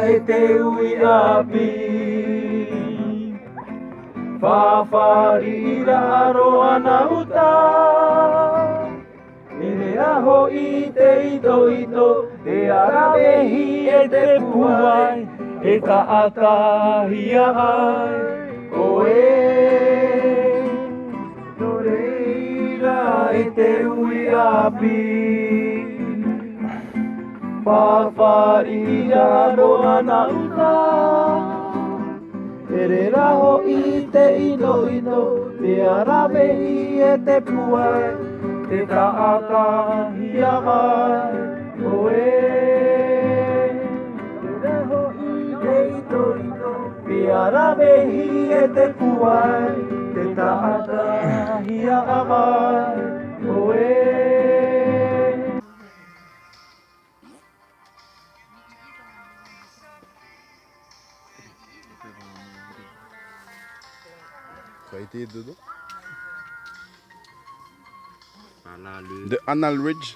e te ui api Whawharira aroa na uta E re aho i te ito ito E arawehi e te puai E ka atahia ai Oe No reira e te ui api Whawharira aroa na uta E re raho i te ino ino Te arawehi e te puai Te taatahia mai Oe Te reho i te ito ino Te arawehi e te puai Te taatahia mai Oe Kaya Dodo? The anal ridge.